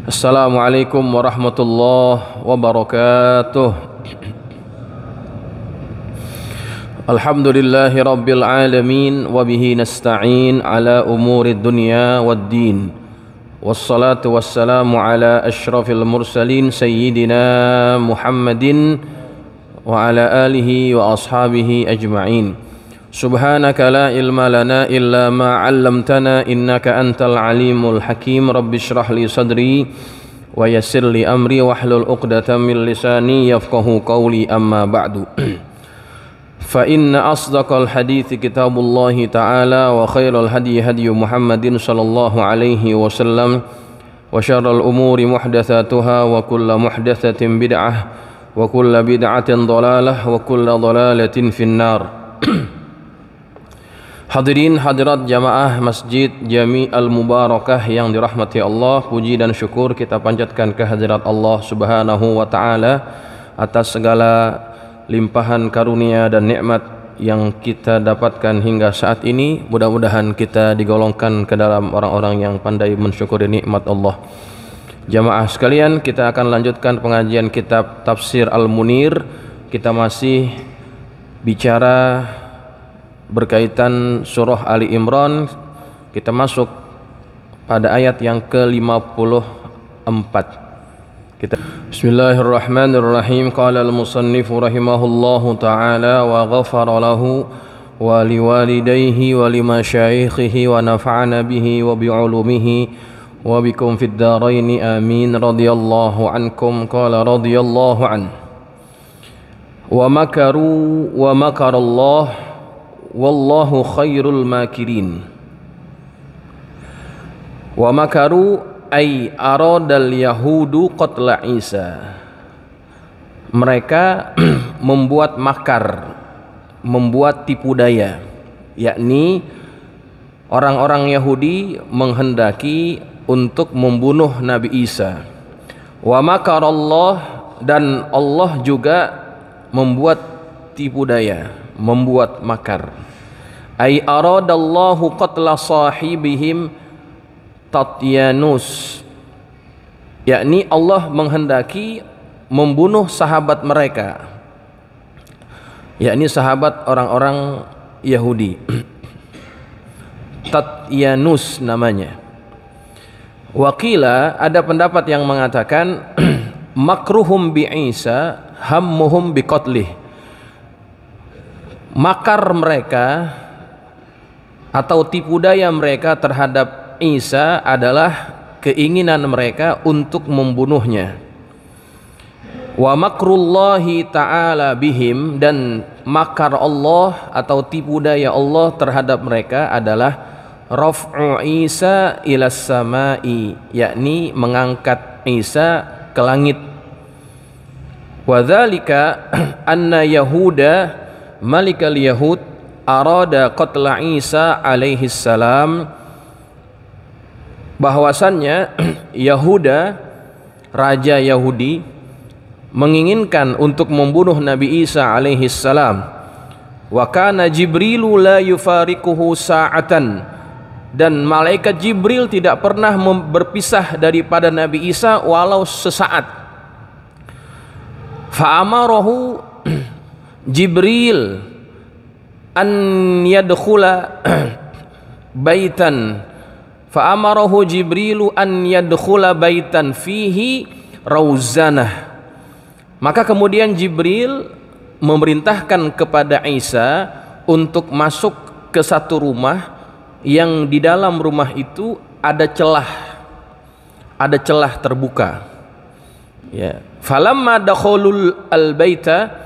Assalamualaikum warahmatullahi wabarakatuh. Alhamdulillahi rabbil alamin wa bihi nasta'in ala umurid dunya waddin. Wassalatu wassalamu ala asyrafil mursalin sayyidina Muhammadin wa ala alihi wa ashabihi ajma'in. Subhanaka la ilma lana illa ma 'allamtana innaka antal alimul hakim. Rabbi shrah li sadri wa yassir li amri wahlul 'uqdatam min lisani yafqahu qawli, amma ba'du. Fa inna asdaqal hadithi kitabullahi ta'ala wa khairal hadi hadi Muhammadin sallallahu alaihi wasallam wa syarrul umuri muhdatsatuha wa kullu muhdatsatin bid'ah wa kullu bid'atin dhalalah wa kullu dhalalatin finnar. Hadirin hadirat jamaah Masjid Jami Al-Mubarakah yang dirahmati Allah, puji dan syukur kita panjatkan kehadirat Allah Subhanahu wa taala atas segala limpahan karunia dan nikmat yang kita dapatkan hingga saat ini. Mudah-mudahan kita digolongkan ke dalam orang-orang yang pandai mensyukuri nikmat Allah. Jamaah sekalian, kita akan lanjutkan pengajian kitab Tafsir Al-Munir. Kita masih bicara berkaitan surah Ali Imran. Kita masuk pada ayat yang ke-54. Bismillahirrahmanirrahim. Qala al-musannifu rahimahullahu ta'ala wa ghafara lahu wa liwalidayhi wa limasyaikhihi wa nafa'ana bihi wa bi'ulumihi wa bikum fid daraini amin. Radiyallahu ankum. Qala radiyallahu an. Wa makaru wa makarallah wallahu khairul makirin. Wa makaru ay aradal yahudu qatla Isa. Mereka membuat makar, membuat tipu daya, yakni orang-orang Yahudi menghendaki untuk membunuh Nabi Isa. Wa makarallah, dan Allah juga membuat tipu daya, membuat makar. Ay aradallahu qatla sahibihim Tatyanus, yakni Allah menghendaki membunuh sahabat mereka, yakni sahabat orang-orang Yahudi. Tatyanus namanya. Wakila, ada pendapat yang mengatakan makruhum bi Isa hammuhum bi qatlih. Makar mereka atau tipu daya mereka terhadap Isa adalah keinginan mereka untuk membunuhnya. Wa makrullahi ta'ala bihim, dan makar Allah atau tipu daya Allah terhadap mereka adalah raf'u Isa ilas samai, yakni mengangkat Isa ke langit. Wa dzalika anna Yahuda Malikal Yahud arada qatla Isa alaihi salam, bahwasannya Yahuda, raja Yahudi, menginginkan untuk membunuh Nabi Isa alaihi salam. Wa kana Jibrilu la yufariquhu sa'atan, dan malaikat Jibril tidak pernah berpisah daripada Nabi Isa walau sesaat. Fa amarahu Jibril an yadkhula baitan, fa amarahu Jibrilu an yadkhula baitan fihi rauzanah. Maka kemudian Jibril memerintahkan kepada Isa untuk masuk ke satu rumah yang di dalam rumah itu ada celah terbuka. Ya, falamma dakhulul al-baita,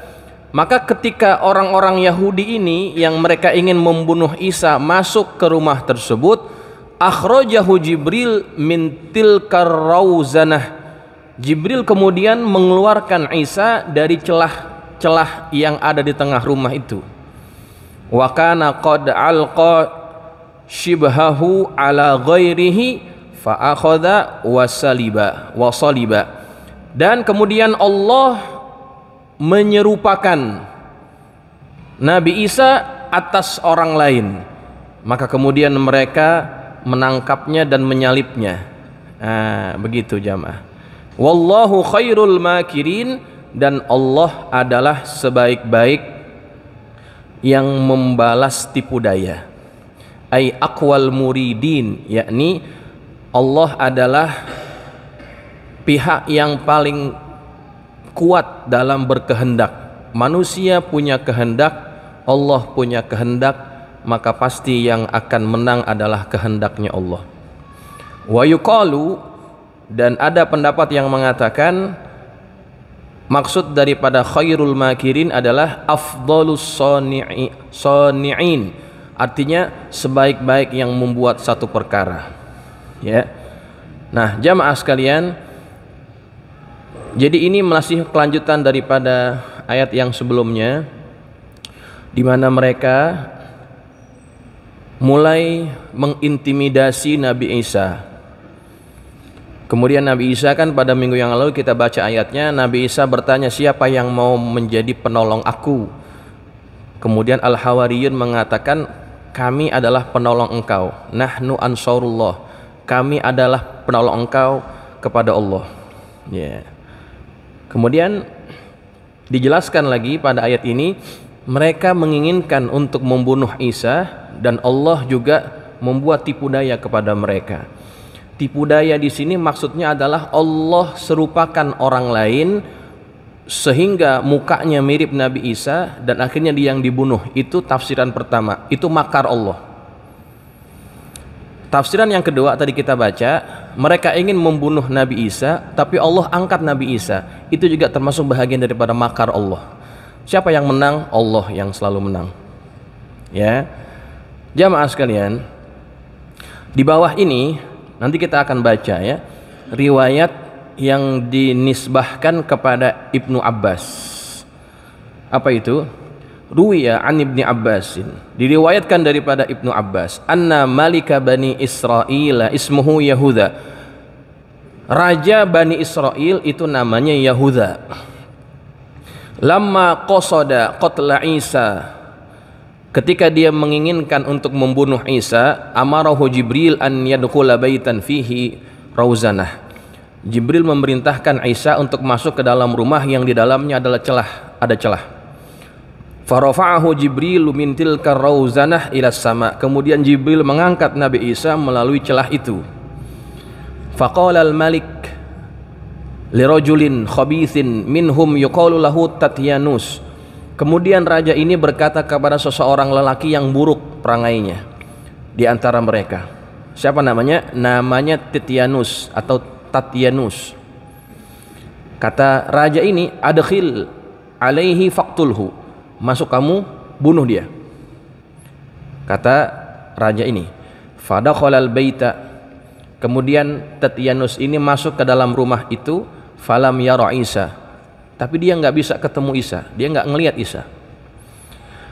maka ketika orang-orang Yahudi ini yang mereka ingin membunuh Isa masuk ke rumah tersebut, akhrajahu Jibril min tilkar rauzanah. Jibril kemudian mengeluarkan Isa dari celah-celah yang ada di tengah rumah itu. Wa kana qad alqa shibhahu ala ghairihi fa akhadha wa saliba. Dan kemudian Allah menyerupakan Nabi Isa atas orang lain, maka kemudian mereka menangkapnya dan menyalibnya. Nah, begitu jamaah. Wallahu khairul makirin, dan Allah adalah sebaik-baik yang membalas tipu daya. Ai aqwal muridin, yakni Allah adalah pihak yang paling kuat dalam berkehendak. Manusia punya kehendak, Allah punya kehendak, maka pasti yang akan menang adalah kehendaknya Allah. Wa yuqalu, dan ada pendapat yang mengatakan maksud daripada khairul makirin adalah afdhalus sani'in, artinya sebaik-baik yang membuat satu perkara. Ya. Nah, jamaah sekalian, jadi ini masih kelanjutan daripada ayat yang sebelumnya, di mana mereka mulai mengintimidasi Nabi Isa. Kemudian Nabi Isa kan pada minggu yang lalu kita baca ayatnya, Nabi Isa bertanya, siapa yang mau menjadi penolong aku? Kemudian Al-Hawariyun mengatakan, kami adalah penolong engkau. Nahnu ansarullah, kami adalah penolong engkau kepada Allah. Ya. Kemudian dijelaskan lagi pada ayat ini, mereka menginginkan untuk membunuh Isa, dan Allah juga membuat tipu daya kepada mereka. Tipu daya di sini maksudnya adalah Allah serupakan orang lain sehingga mukanya mirip Nabi Isa dan akhirnya dia yang dibunuh. Itu tafsiran pertama, itu makar Allah. Tafsiran yang kedua tadi kita baca, mereka ingin membunuh Nabi Isa tapi Allah angkat Nabi Isa. Itu juga termasuk bahagian daripada makar Allah. Siapa yang menang? Allah yang selalu menang. Ya. Jamaah sekalian, di bawah ini nanti kita akan baca ya riwayat yang dinisbahkan kepada Ibnu Abbas. Apa itu? Ruwiya an Ibni Abbasin, diriwayatkan daripada Ibnu Abbas, anna malika bani Israil ismuhu Yahuda. Raja Bani Israel itu namanya Yahuda. Lamma qasada qatla Isa, ketika dia menginginkan untuk membunuh Isa, amarahu Jibril an yadkhula baitan fihi rauzanah. Jibril memerintahkan Isa untuk masuk ke dalam rumah yang di dalamnya adalah ada celah. Farafa'ahu Jibril min tilka rauzanah ila sama. Kemudian Jibril mengangkat Nabi Isa melalui celah itu. Faqala al-malik lirajulin khabithin minhum yuqalu lahu Tatyanus. Kemudian raja ini berkata kepada seseorang lelaki yang buruk perangainya di antara mereka. Siapa namanya? Namanya Tatyanus atau Tatyanus. Kata raja ini, adkhil alaihi faqtulhu. Masuk kamu, bunuh dia. Kata raja ini. Fadakhalal baita. Kemudian Tatyanus ini masuk ke dalam rumah itu, falam yara Isa. Tapi dia nggak bisa ketemu Isa, dia nggak ngelihat Isa.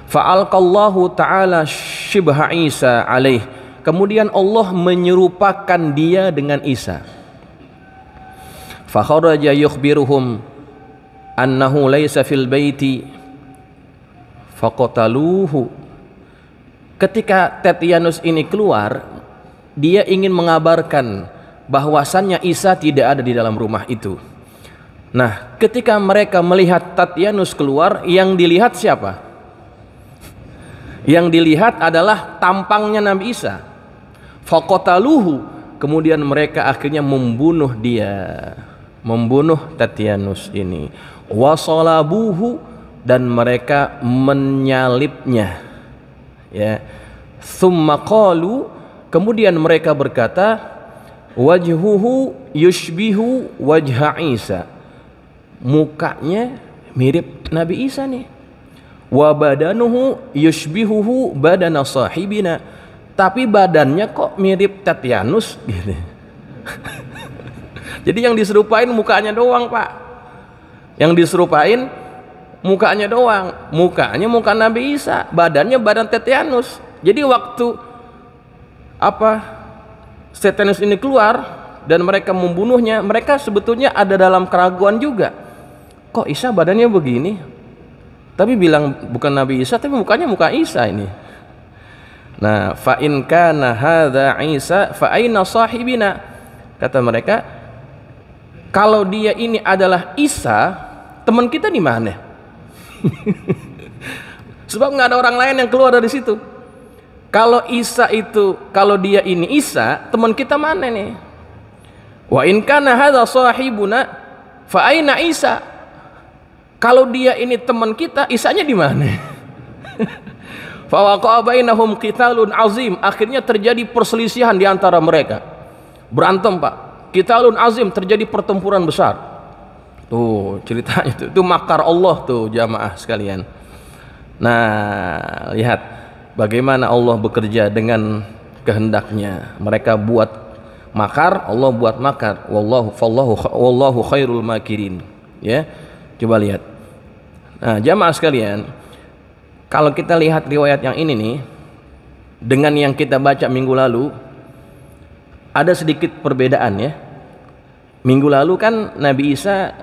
Fa'alqallahu ta'ala shibha Isa alaih. Kemudian Allah menyerupakan dia dengan Isa. Fakharaja yukhbiruhum annahu laysa fil baiti faqataluhu. Ketika Tatyanus ini keluar, dia ingin mengabarkan bahwasannya Isa tidak ada di dalam rumah itu. Nah, ketika mereka melihat Tatyanus keluar, yang dilihat siapa? Yang dilihat adalah tampangnya Nabi Isa. Faqataluhu. Kemudian mereka akhirnya membunuh dia, membunuh Tatyanus ini. Wasalabuhu, dan mereka menyalibnya. Ya. Tsumma qalu, kemudian mereka berkata, wajhuhu yushbihu wajha Isa. Mukanya mirip Nabi Isa nih. Wa badanuhu yushbihuhu badana sahibina. Tapi badannya kok mirip Tatyanus gitu. Jadi yang diserupain mukanya doang, Pak. Yang diserupain mukanya doang. Mukanya muka Nabi Isa, badannya badan Tatyanus. Jadi waktu Tatyanus ini keluar dan mereka membunuhnya, mereka sebetulnya ada dalam keraguan juga. Kok Isa badannya begini? Tapi bilang bukan Nabi Isa, tapi mukanya muka Isa ini. Nah, fa in kana hadza Isa fa aina sahibina? Kata mereka, kalau dia ini adalah Isa, teman kita di mana? Sebab nggak ada orang lain yang keluar dari situ. Kalau Isa itu, kalau dia ini Isa, teman kita mana nih? Wa in kana hadza sahibuna fa aina Isa? Kalau dia ini teman kita, Isanya di mana? Fa waqa'a bainahum qitalun azim. Akhirnya terjadi perselisihan di antara mereka. Berantem, Pak. Qitalun azim, terjadi pertempuran besar. Tuh, ceritanya tuh. Itu makar Allah tuh, jamaah sekalian. Nah, lihat bagaimana Allah bekerja dengan kehendaknya. Mereka buat makar, Allah buat makar. Wallahu khairul makirin. Ya, coba lihat. Nah, jamaah sekalian, kalau kita lihat riwayat yang ini nih dengan yang kita baca minggu lalu, ada sedikit perbedaan ya. Minggu lalu kan Nabi Isa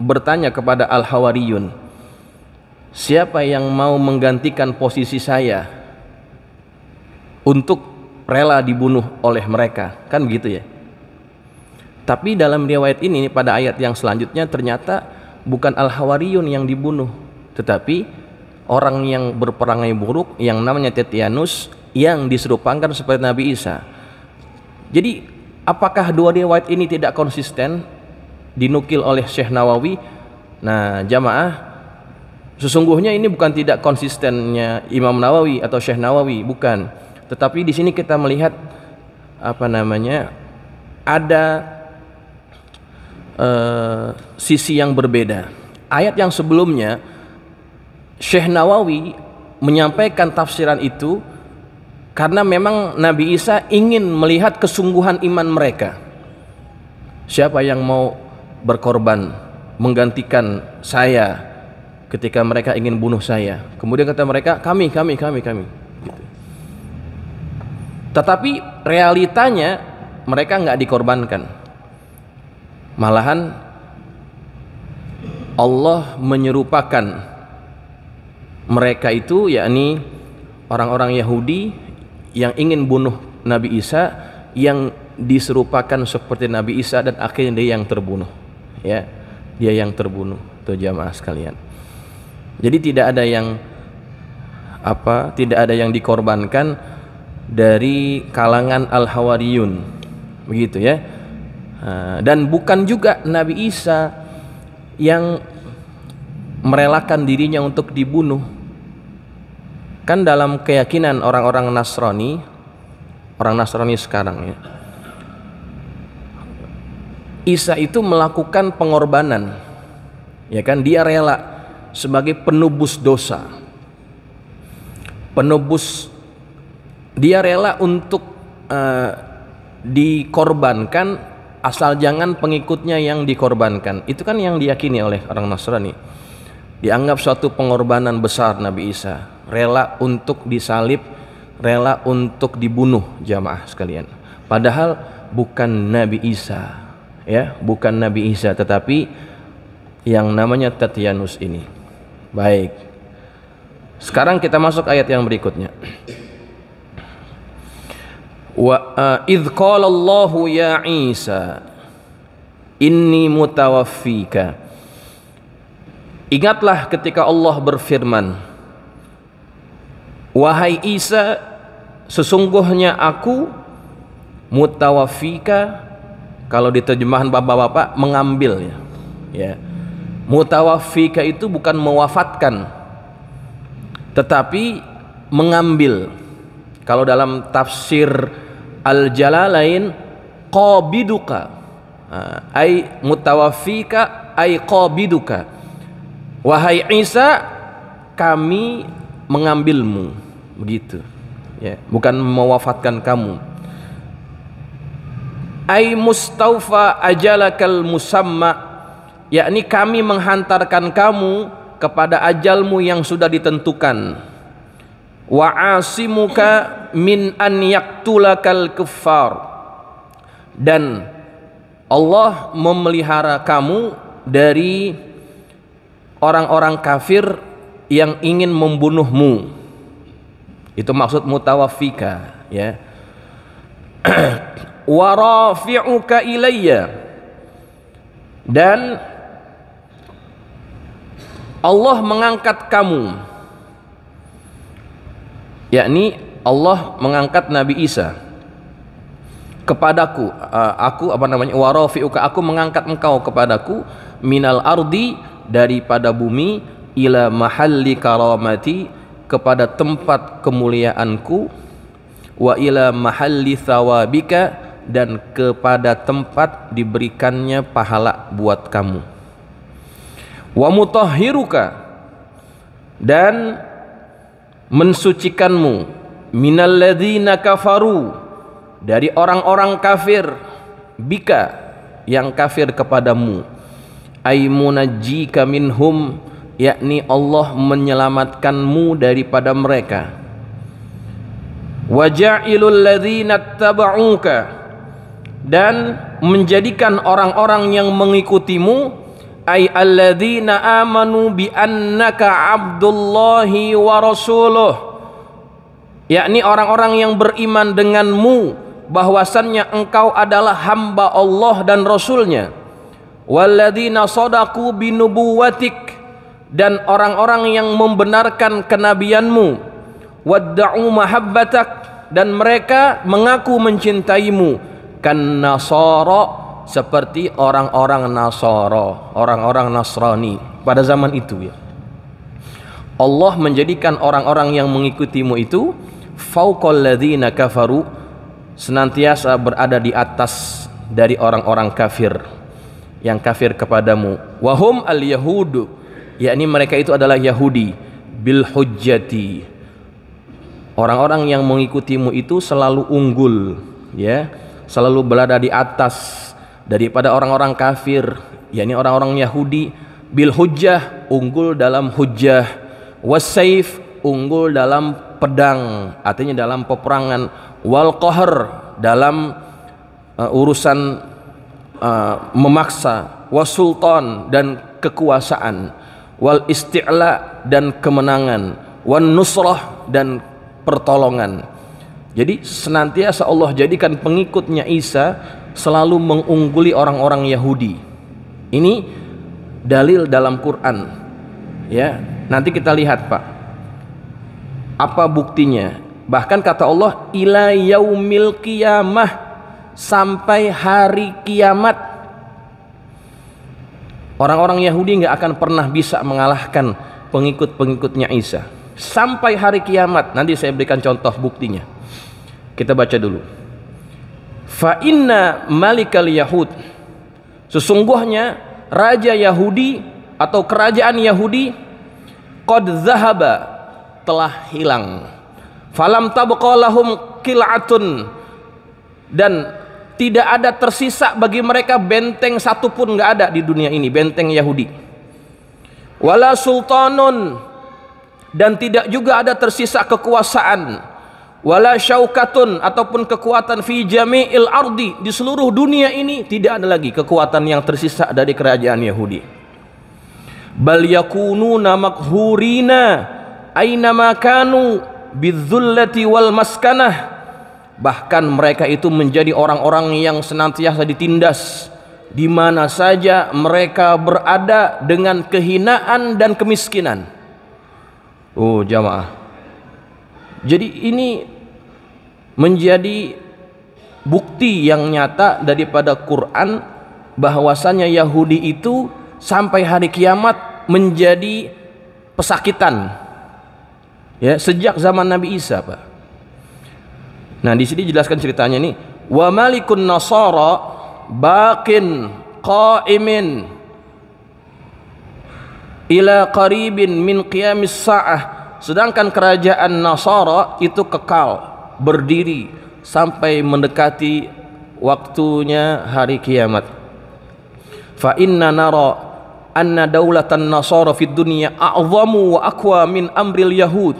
bertanya kepada Al-Hawariyun, siapa yang mau menggantikan posisi saya untuk rela dibunuh oleh mereka, kan begitu ya. Tapi dalam riwayat ini pada ayat yang selanjutnya ternyata bukan Al-Hawariyun yang dibunuh, tetapi orang yang berperangai buruk yang namanya Tetianus yang diserupakan seperti Nabi Isa. Jadi apakah dua riwayat ini tidak konsisten dinukil oleh Syekh Nawawi? Nah, jamaah, sesungguhnya ini bukan tidak konsistennya Imam Nawawi atau Syekh Nawawi, bukan. Tetapi di sini kita melihat ada sisi yang berbeda. Ayat yang sebelumnya Syekh Nawawi menyampaikan tafsiran itu karena memang Nabi Isa ingin melihat kesungguhan iman mereka. Siapa yang mau berkorban menggantikan saya ketika mereka ingin bunuh saya? Kemudian kata mereka, kami. Gitu. Tetapi realitanya mereka nggak dikorbankan. Malahan Allah menyerupakan mereka itu, yakni orang-orang Yahudi yang ingin bunuh Nabi Isa, yang diserupakan seperti Nabi Isa, dan akhirnya dia yang terbunuh. Ya, dia yang terbunuh. Tuh jamaah sekalian. Jadi tidak ada yang dikorbankan dari kalangan Al-Hawariyun, begitu ya. Dan bukan juga Nabi Isa yang merelakan dirinya untuk dibunuh. Kan dalam keyakinan orang-orang Nasrani, orang Nasrani sekarang ya, Isa itu melakukan pengorbanan, ya kan? Dia rela sebagai penebus dosa, dia rela untuk dikorbankan, asal jangan pengikutnya yang dikorbankan. Itu kan yang diyakini oleh orang Nasrani. Dianggap suatu pengorbanan besar Nabi Isa, rela untuk disalib, rela untuk dibunuh, jamaah sekalian. Padahal bukan Nabi Isa, ya, bukan Nabi Isa, tetapi yang namanya Tetianus ini. Baik. Sekarang kita masuk ayat yang berikutnya. Wa idz qala Allahu ya Isa inni mutawaffika. Ingatlah ketika Allah berfirman, wahai Isa, sesungguhnya aku mutawaffika. Kalau di terjemahan bapak-bapak, mengambil ya. Mutawaffika itu bukan mewafatkan, tetapi mengambil. Kalau dalam tafsir Al-Jalalain, qabiduka, ay mutawaffika ay qabiduka. Wahai Isa, kami mengambilmu, begitu ya, bukan mewafatkan kamu. Ay mustaufa ajalakal musamma, yakni kami menghantarkan kamu kepada ajalmu yang sudah ditentukan. Wa asimuka min an yaktulakal kuffar, dan Allah memelihara kamu dari orang-orang kafir yang ingin membunuhmu. Itu maksud mutawaffika ya. wa rafi'uka ilayya, dan Allah mengangkat kamu, yakni Allah mengangkat Nabi Isa kepadaku, wa rafi'uka, aku mengangkat engkau kepadaku, minal ardi, daripada bumi, ila mahalli karamati, kepada tempat kemuliaanku, wa ila mahalli thawabika, dan kepada tempat diberikannya pahala buat kamu, wa mutahhiruka, dan mensucikanmu, minal ladzina kafaru, dari orang-orang kafir, bika, yang kafir kepadamu, ay munajjika minhum, yakni Allah menyelamatkanmu daripada mereka, waja'ilul ladzina taba'uka, dan menjadikan orang-orang yang mengikutimu, ay alladzina amanu bi annaka abdullahi wa rasuluh, yakni orang-orang yang beriman denganmu bahwasannya engkau adalah hamba Allah dan Rasulnya, walladzina sadaku binubuwatik, dan orang-orang yang membenarkan kenabianmu, wadda'u mahabbatak, dan mereka mengaku mencintaimu, kan nasara, seperti orang-orang Nasara, orang-orang Nasrani pada zaman itu ya. Allah menjadikan orang-orang yang mengikutimu itu fauqal ladzina kafaru, senantiasa berada di atas dari orang-orang kafir yang kafir kepadamu, wahum al-yahudu, yakni mereka itu adalah Yahudi, bil hujjati, orang-orang yang mengikutimu itu selalu unggul ya, selalu berada di atas daripada orang-orang kafir, yakni orang-orang Yahudi, bil hujjah, unggul dalam hujjah, wassaif, unggul dalam pedang, artinya dalam peperangan, wal qahr, dalam urusan memaksa, wasultan, dan kekuasaan, wal isti'la, dan kemenangan, wan nusrah, dan pertolongan. Jadi senantiasa Allah jadikan pengikutnya Isa selalu mengungguli orang-orang Yahudi. Ini dalil dalam Quran ya. Nanti kita lihat Pak, apa buktinya. Bahkan kata Allah, ila yaumil qiyamah, sampai hari kiamat orang-orang Yahudi nggak akan pernah bisa mengalahkan pengikut-pengikutnya Isa sampai hari kiamat. Nanti saya berikan contoh buktinya. Kita baca dulu. Fa inna malikal yahud, sesungguhnya raja Yahudi atau kerajaan Yahudi, qad zahaba, telah hilang, falam tabqa lahum qil'atun, dan tidak ada tersisa bagi mereka benteng satu pun, nggak ada di dunia ini benteng Yahudi, wala sultanun, dan tidak juga ada tersisa kekuasaan, wala syaukatun, ataupun kekuatan, fi jami'il ardi, di seluruh dunia ini tidak ada lagi kekuatan yang tersisa dari kerajaan Yahudi. Bal yakununa makhurina aina ma kanu bidzullati wal maskanah, bahkan mereka itu menjadi orang-orang yang senantiasa ditindas di mana saja mereka berada dengan kehinaan dan kemiskinan. Oh jamaah, jadi ini menjadi bukti yang nyata daripada Quran bahwasanya Yahudi itu sampai hari kiamat menjadi pesakitan ya, sejak zaman Nabi Isa Pak. Nah di sini jelaskan ceritanya nih, wa malikun nasara baqin qaimin ila qaribin min qiyamis sa'ah, sedangkan kerajaan Nasara itu kekal berdiri sampai mendekati waktunya hari kiamat. Fa inna nara anna daulatan Nasara fid dunya a'zamu wa aqwa min amril yahud,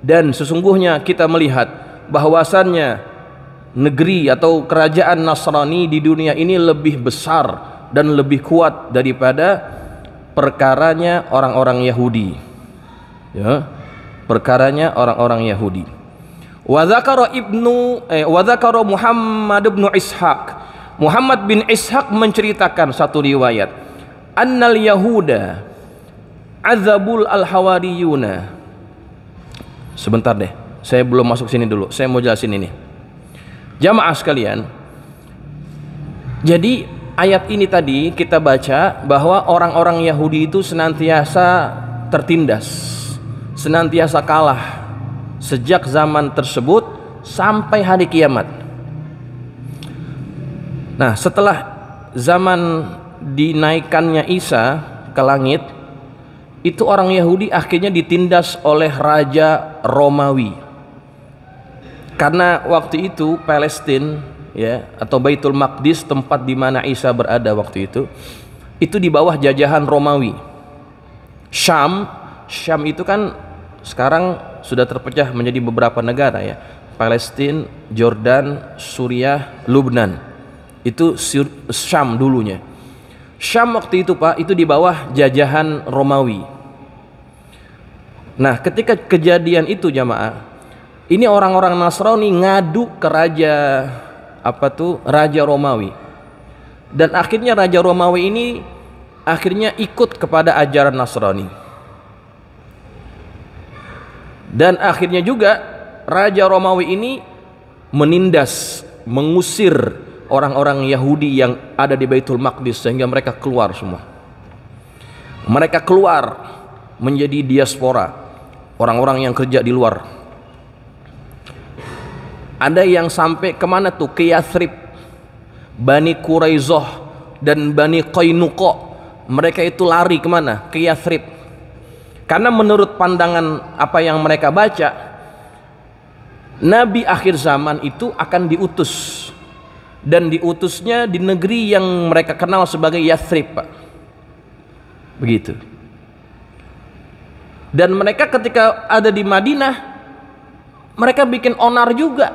dan sesungguhnya kita melihat bahwasannya negeri atau kerajaan Nasrani di dunia ini lebih besar dan lebih kuat daripada perkaranya orang-orang Yahudi ya, perkaranya orang-orang Yahudi. Wa dzakara Muhammad bin Ishaq. Muhammad bin Ishaq menceritakan satu riwayat, annal yahuda azabul al-hawariyuna. Sebentar deh, saya belum masuk sini dulu. Saya mau jelasin ini. Jamaah sekalian, jadi ayat ini tadi kita baca bahwa orang-orang Yahudi itu senantiasa tertindas, senantiasa kalah sejak zaman tersebut sampai hari kiamat. Nah, setelah zaman dinaikannya Isa ke langit, itu orang Yahudi akhirnya ditindas oleh Raja Romawi. Karena waktu itu Palestina, ya, atau Baitul Maqdis, tempat di mana Isa berada waktu itu di bawah jajahan Romawi. Syam itu kan sekarang sudah terpecah menjadi beberapa negara, ya. Palestina, Jordan, Suriah, Lubnan. Itu Syam dulunya. Syam waktu itu, Pak, itu di bawah jajahan Romawi. Nah, ketika kejadian itu, jamaah, ini orang-orang Nasrani ngadu ke Raja Romawi. Dan akhirnya Raja Romawi ini akhirnya ikut kepada ajaran Nasrani. Dan akhirnya juga Raja Romawi ini menindas, mengusir orang-orang Yahudi yang ada di Baitul Maqdis sehingga mereka keluar semua. Mereka keluar menjadi diaspora, orang-orang yang kerja di luar. Ada yang sampai kemana tuh? Ke Yathrib, Bani Quraizoh dan Bani Qainuqa. Mereka itu lari kemana? Ke Yathrib. Karena menurut pandangan apa yang mereka baca, Nabi akhir zaman itu akan diutus, dan diutusnya di negeri yang mereka kenal sebagai Yathrib, Pak. Begitu. Dan mereka ketika ada di Madinah, mereka bikin onar juga,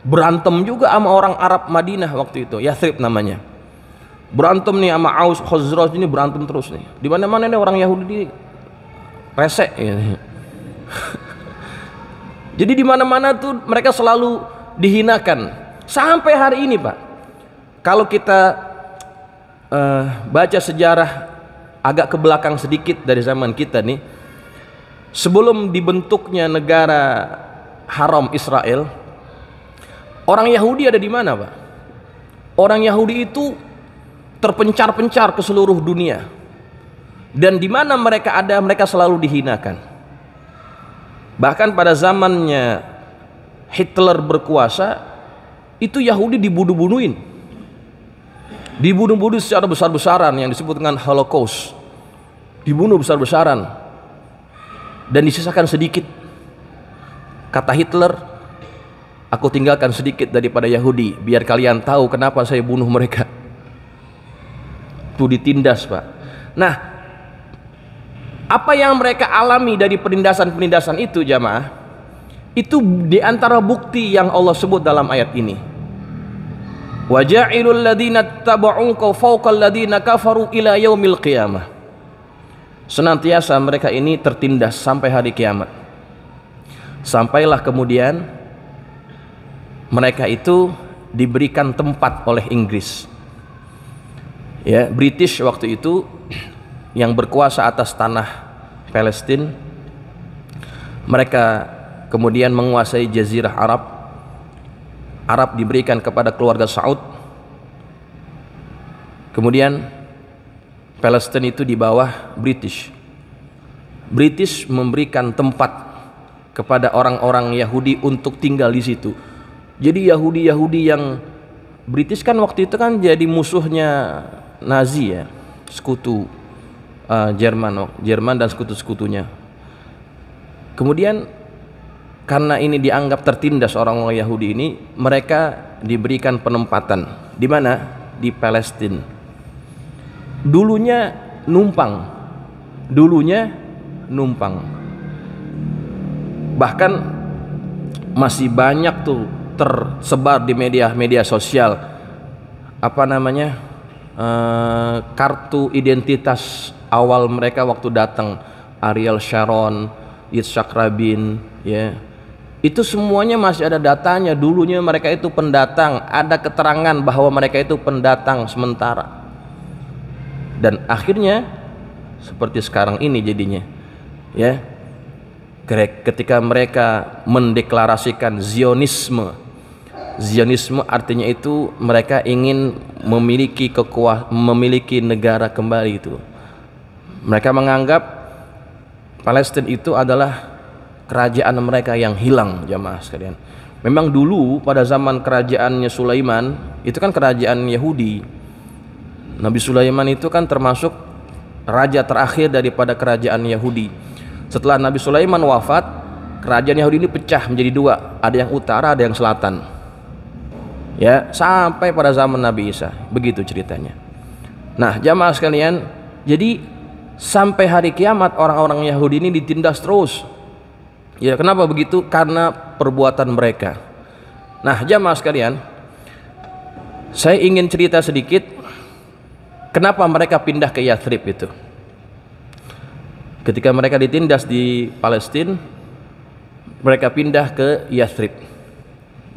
berantem juga sama orang Arab Madinah waktu itu. Yathrib namanya. Berantem nih sama Aus Khazraj, ini berantem terus nih. Di mana-mana nih orang Yahudi di resek ya. Jadi di mana-mana tuh mereka selalu dihinakan sampai hari ini, Pak. Kalau kita baca sejarah agak ke belakang sedikit dari zaman kita nih, sebelum dibentuknya negara Haram Israel, orang Yahudi ada di mana, Pak? Orang Yahudi itu terpencar-pencar ke seluruh dunia, dan di mana mereka ada, mereka selalu dihinakan. Bahkan pada zamannya Hitler berkuasa, itu Yahudi dibunuh-bunuhin, dibunuh-bunuh secara besar-besaran, yang disebut dengan Holocaust. Dibunuh besar-besaran dan disisakan sedikit. Kata Hitler, aku tinggalkan sedikit daripada Yahudi, biar kalian tahu kenapa saya bunuh mereka. Itu ditindas, Pak. Nah, apa yang mereka alami dari penindasan-penindasan itu, jamaah, itu diantara bukti yang Allah sebut dalam ayat ini. Wa ja'ilul ladzina tabauka fawqal ladzina kafaru ila yaumil qiyamah. Senantiasa mereka ini tertindas sampai hari kiamat. Sampailah kemudian mereka itu diberikan tempat oleh Inggris. Ya, British waktu itu yang berkuasa atas tanah Palestina. Mereka kemudian menguasai jazirah Arab. Arab diberikan kepada keluarga Saud. Kemudian Palestina itu di bawah British. British memberikan tempat kepada orang-orang Yahudi untuk tinggal di situ. Jadi Yahudi yang British kan waktu itu kan jadi musuhnya Nazi, ya, sekutu Jerman dan sekutu-sekutunya. Kemudian karena ini dianggap tertindas orang-orang Yahudi ini, mereka diberikan penempatan di mana? Di Palestina. Dulunya numpang. Bahkan masih banyak tuh tersebar di media sosial kartu identitas awal mereka waktu datang, Ariel Sharon, Yitzhak Rabin, ya, Itu semuanya masih ada datanya. Dulunya mereka itu pendatang, ada keterangan bahwa mereka itu pendatang sementara. Dan akhirnya seperti sekarang ini jadinya, ya, ketika mereka mendeklarasikan Zionisme. Zionisme artinya itu mereka ingin memiliki negara kembali itu. Mereka menganggap Palestina itu adalah kerajaan mereka yang hilang, jamaah sekalian. Memang dulu pada zaman kerajaannya Sulaiman itu kan kerajaan Yahudi. Nabi Sulaiman itu kan termasuk raja terakhir daripada kerajaan Yahudi. Setelah Nabi Sulaiman wafat, kerajaan Yahudi ini pecah menjadi dua, ada yang utara, ada yang selatan. Ya, sampai pada zaman Nabi Isa, begitu ceritanya. Nah, jamaah sekalian, jadi sampai hari kiamat orang-orang Yahudi ini ditindas terus. Ya, kenapa begitu? Karena perbuatan mereka. Nah, jamaah sekalian, saya ingin cerita sedikit kenapa mereka pindah ke Yathrib itu. Ketika mereka ditindas di Palestina, mereka pindah ke Yathrib.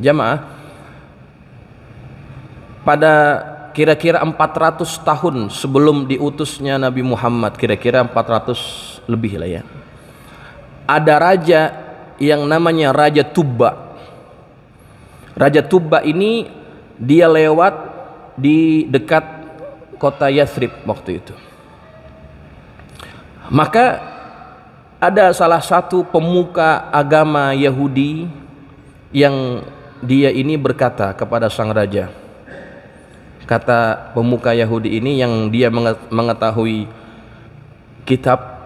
Jamaah, pada kira-kira 400 tahun sebelum diutusnya Nabi Muhammad, kira-kira 400 lebih lah ya, ada raja yang namanya Raja Tubba. Raja Tubba ini dia lewat di dekat kota Yathrib waktu itu. Maka ada salah satu pemuka agama Yahudi yang dia ini berkata kepada sang raja. Kata pemuka Yahudi ini yang dia mengetahui kitab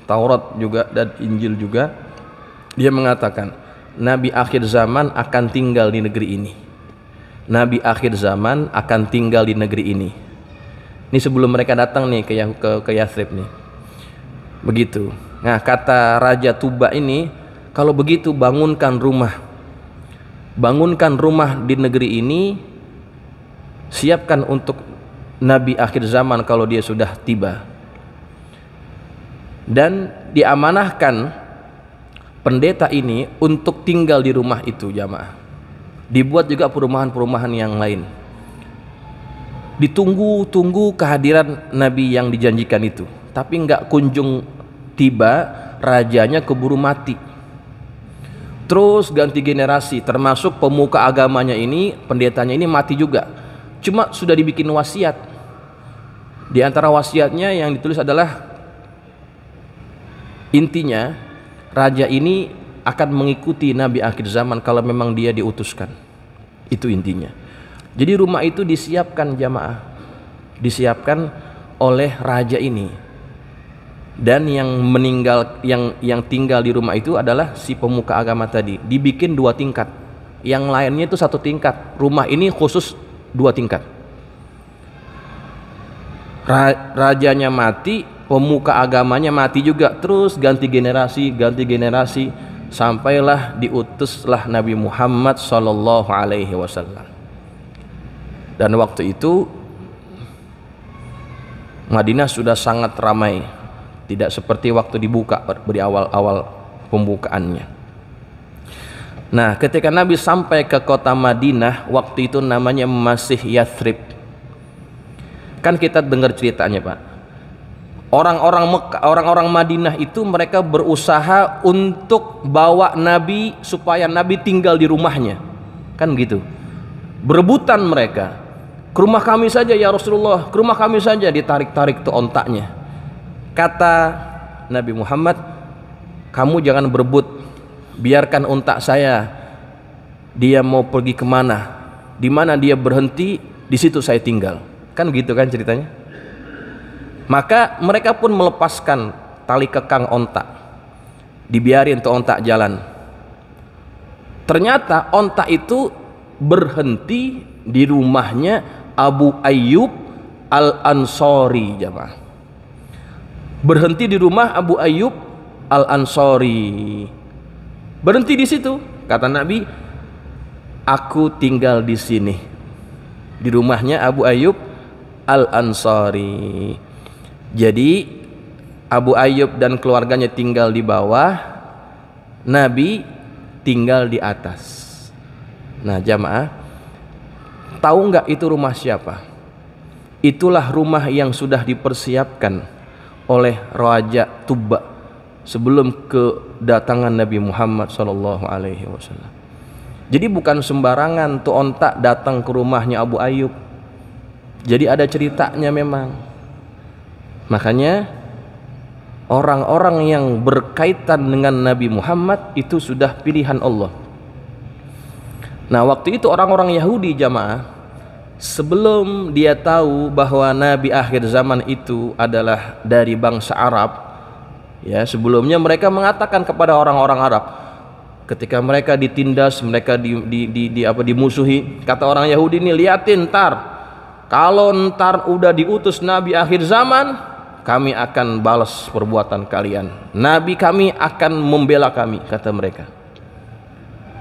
Taurat juga dan Injil juga, dia mengatakan Nabi akhir zaman akan tinggal di negeri ini. Nabi akhir zaman akan tinggal di negeri ini. Ini sebelum mereka datang nih ke Yathrib nih. Begitu. Nah, kata Raja Tuba ini, kalau begitu bangunkan rumah. Bangunkan rumah di negeri ini, siapkan untuk Nabi akhir zaman kalau dia sudah tiba. Dan diamanahkan pendeta ini untuk tinggal di rumah itu, jamaah. Dibuat juga perumahan-perumahan yang lain. Ditunggu-tunggu kehadiran Nabi yang dijanjikan itu, tapi nggak kunjung tiba. Rajanya keburu mati. Terus ganti generasi, termasuk pemuka agamanya ini, pendetanya ini mati juga. Cuma sudah dibikin wasiat. Di antara wasiatnya yang ditulis adalah, intinya raja ini akan mengikuti Nabi akhir zaman kalau memang dia diutuskan. Itu intinya. Jadi rumah itu disiapkan, jamaah, disiapkan oleh raja ini. Dan yang meninggal, yang tinggal di rumah itu adalah si pemuka agama tadi. Dibikin 2 tingkat, yang lainnya itu 1 tingkat. Rumah ini khusus 2 tingkat. Rajanya mati, pemuka agamanya mati juga, terus ganti generasi, sampailah diutuslah Nabi Muhammad sallallahu alaihi wasallam. Dan waktu itu Madinah sudah sangat ramai, tidak seperti waktu dibuka di awal-awal pembukaannya. Nah, ketika Nabi sampai ke kota Madinah, waktu itu namanya masih Yathrib. Kan kita dengar ceritanya, Pak. Orang-orang Madinah itu mereka berusaha untuk bawa Nabi supaya Nabi tinggal di rumahnya. Kan gitu. Berebutan mereka. Ke rumah kami saja ya Rasulullah, ke rumah kami saja, ditarik-tarik tuh ontaknya. Kata Nabi Muhammad, kamu jangan berebut, biarkan ontak saya. Dia mau pergi kemana, di mana dia berhenti, di situ saya tinggal. Kan gitu kan ceritanya. Maka mereka pun melepaskan tali kekang ontak, dibiarin tuh ontak jalan. Ternyata ontak itu berhenti di rumahnya Abu Ayyub Al-Ansari, jamaah. Berhenti di rumah Abu Ayyub Al-Ansari. Berhenti di situ. Kata Nabi, aku tinggal di sini, di rumahnya Abu Ayyub Al-Ansari. Jadi Abu Ayyub dan keluarganya tinggal di bawah, Nabi tinggal di atas. Nah jamaah, tahu nggak itu rumah siapa? Itulah rumah yang sudah dipersiapkan oleh Raja Tuba sebelum kedatangan Nabi Muhammad SAW. Jadi bukan sembarangan tuh onta datang ke rumahnya Abu Ayyub. Jadi ada ceritanya memang. Makanya orang-orang yang berkaitan dengan Nabi Muhammad itu sudah pilihan Allah. Nah waktu itu orang-orang Yahudi jamaah, sebelum dia tahu bahwa Nabi akhir zaman itu adalah dari bangsa Arab, ya sebelumnya mereka mengatakan kepada orang-orang Arab, ketika mereka ditindas, mereka dimusuhi, kata orang Yahudi ini, liatin ntar, kalau ntar udah diutus Nabi akhir zaman, kami akan balas perbuatan kalian, Nabi kami akan membela kami, kata mereka.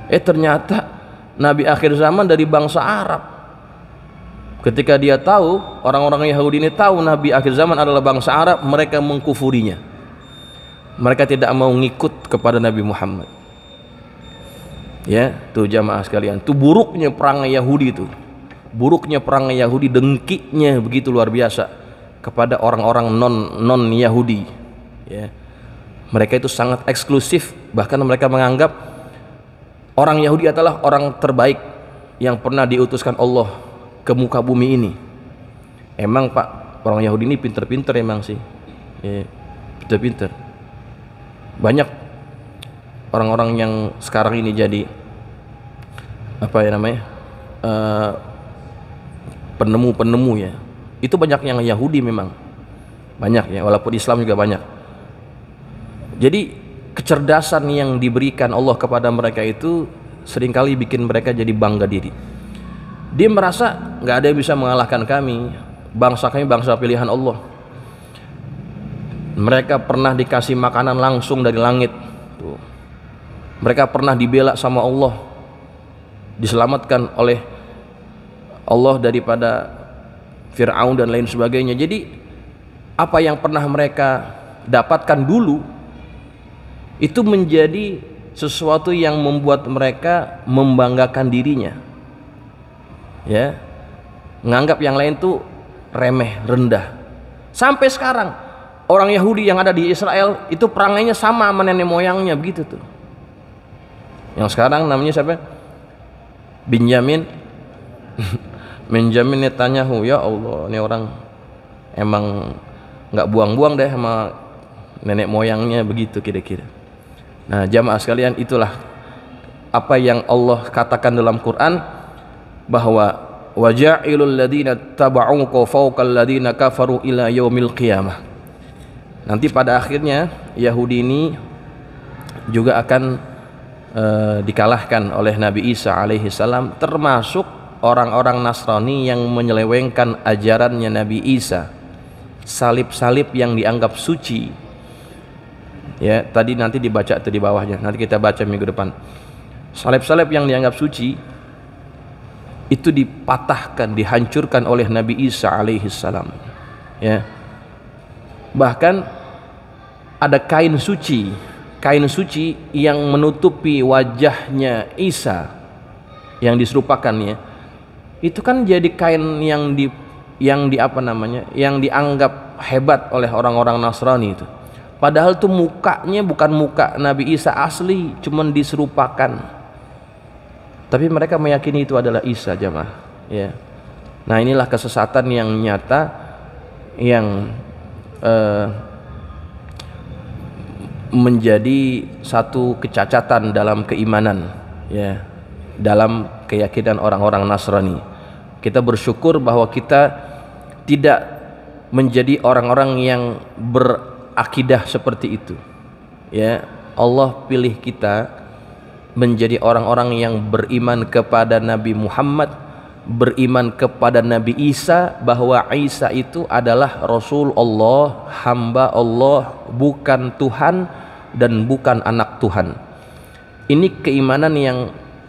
Ternyata Nabi akhir zaman dari bangsa Arab. Ketika dia tahu, orang-orang Yahudi ini tahu Nabi akhir zaman adalah bangsa Arab, mereka mengkufurinya. Mereka tidak mau ngikut kepada Nabi Muhammad. Ya, tuh jamaah sekalian, tuh buruknya perangai Yahudi itu. Buruknya perangai Yahudi, dengkinya begitu luar biasa kepada orang-orang non Yahudi. Ya. Mereka itu sangat eksklusif, bahkan mereka menganggap orang Yahudi adalah orang terbaik yang pernah diutuskan Allah ke muka bumi ini. Emang Pak, orang Yahudi ini pinter-pinter emang sih, ya, pinter-pinter. Banyak orang-orang yang sekarang ini jadi apa ya namanya, penemu-penemu ya, itu banyak yang Yahudi memang, banyak ya, walaupun Islam juga banyak. Jadi kecerdasan yang diberikan Allah kepada mereka itu seringkali bikin mereka jadi bangga diri. Dia merasa nggak ada yang bisa mengalahkan kami, bangsa kami bangsa pilihan Allah. Mereka pernah dikasih makanan langsung dari langit. Tuh. Mereka pernah dibela sama Allah, diselamatkan oleh Allah daripada Fir'aun dan lain sebagainya. Jadi apa yang pernah mereka dapatkan dulu itu menjadi sesuatu yang membuat mereka membanggakan dirinya, ya, menganggap yang lain tuh remeh, rendah. Sampai sekarang orang Yahudi yang ada di Israel itu perangainya sama sama nenek moyangnya begitu tuh. Yang sekarang namanya siapa? Benjamin Benjamin Netanyahu. Ya Allah, ini orang emang nggak buang-buang deh sama nenek moyangnya begitu kira-kira. Nah jamaah sekalian, itulah apa yang Allah katakan dalam Quran, bahwa waja'ilul ladina taba'uka fawqal ladina kafaru ila yaumil qiyamah. Nanti pada akhirnya Yahudi ini juga akan dikalahkan oleh Nabi Isa alaihi salam, termasuk orang-orang Nasrani yang menyelewengkan ajarannya Nabi Isa, salib-salib yang dianggap suci. Ya, tadi nanti dibaca itu di bawahnya. Nanti kita baca minggu depan. Salib-salib yang dianggap suci itu dipatahkan, dihancurkan oleh Nabi Isa alaihi salam. Ya. Bahkan ada kain suci yang menutupi wajahnya Isa yang diserupakannya. Itu kan jadi kain yang apa namanya? Yang dianggap hebat oleh orang-orang Nasrani itu. Padahal tuh mukanya bukan muka Nabi Isa asli, cuman diserupakan. Tapi mereka meyakini itu adalah Isa, jamaah. Ya. Nah inilah kesesatan yang nyata, yang menjadi satu kecacatan dalam keimanan, ya, dalam keyakinan orang-orang Nasrani. Kita bersyukur bahwa kita tidak menjadi orang-orang yang berakidah seperti itu. Ya, Allah pilih kita menjadi orang-orang yang beriman kepada Nabi Muhammad, beriman kepada Nabi Isa, bahwa Isa itu adalah Rasul Allah, hamba Allah, bukan Tuhan dan bukan anak Tuhan. Ini keimanan yang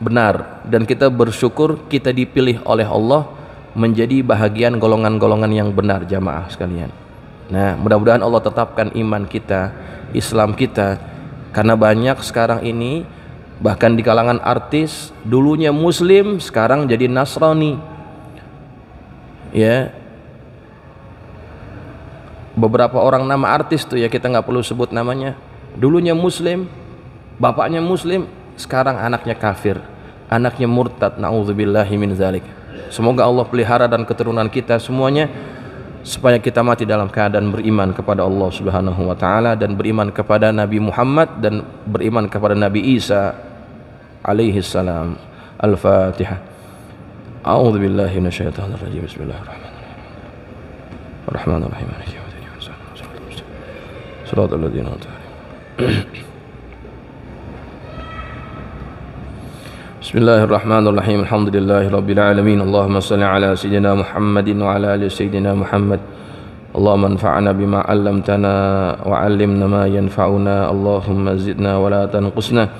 benar, dan kita bersyukur kita dipilih oleh Allah menjadi bahagian golongan-golongan yang benar, jamaah sekalian. Nah, mudah-mudahan Allah tetapkan iman kita, Islam kita, karena banyak sekarang ini Bahkan di kalangan artis, dulunya Muslim, sekarang jadi Nasrani. Ya, beberapa orang nama artis tuh ya, kita nggak perlu sebut namanya. Dulunya Muslim, bapaknya Muslim, sekarang anaknya kafir, anaknya murtad. Na'udzubillahi min dzalik. Semoga Allah pelihara dan keturunan kita semuanya supaya kita mati dalam keadaan beriman kepada Allah Subhanahu wa taala, dan beriman kepada Nabi Muhammad, dan beriman kepada Nabi Isa alaihi salam. Al-Fatihah. A'udzubillahi minasyaitonir rajim. Bismillahirrahmanirrahim. Ar-Rahmanir-Rahim. Maliki yaumiddin. Shiratal ladzina an'amta 'alaihim. Bismillahirrahmanirrahim. Alhamdulillahi rabbil alamin. Allahumma shalli ala sayyidina Muhammadin wa ala ali sayyidina Muhammad. Allahumma anfa'na bima 'allamtana wa 'allimna ma yanfa'una. Allahumma zidna wa la tanqusna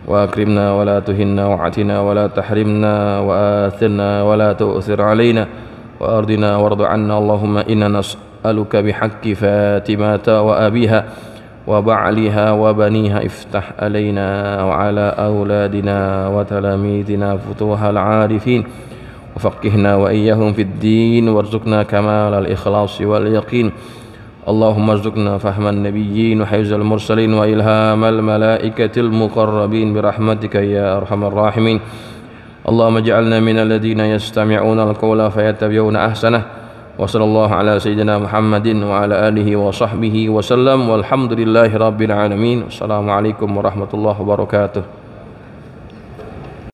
wa akrimna wa la tuhinna wa atina wa la tahrimna wa athirna wa la tu'thir alaina wa ardina wardu 'anna. Allahumma inna nas'aluka bihaqqi Fatimata wa abiha وبعلها وبنيها افتح علينا وعلى أولادنا وتلاميذنا فتوح العارفين وفقهنا وإياهم في الدين وارزقنا كمال الإخلاص واليقين. اللهم ارزقنا فهم النبيين وحفظ المرسلين وإلهام الملائكة المقربين برحمتك يا أرحم الراحمين. اللهم اجعلنا من الذين يستمعون القول فيتبعون أحسنه. وصلى الله على سيدنا محمد وعلى آله وصحبه وسلم والحمد لله رب العالمين. Assalamualaikum warahmatullahi wabarakatuh.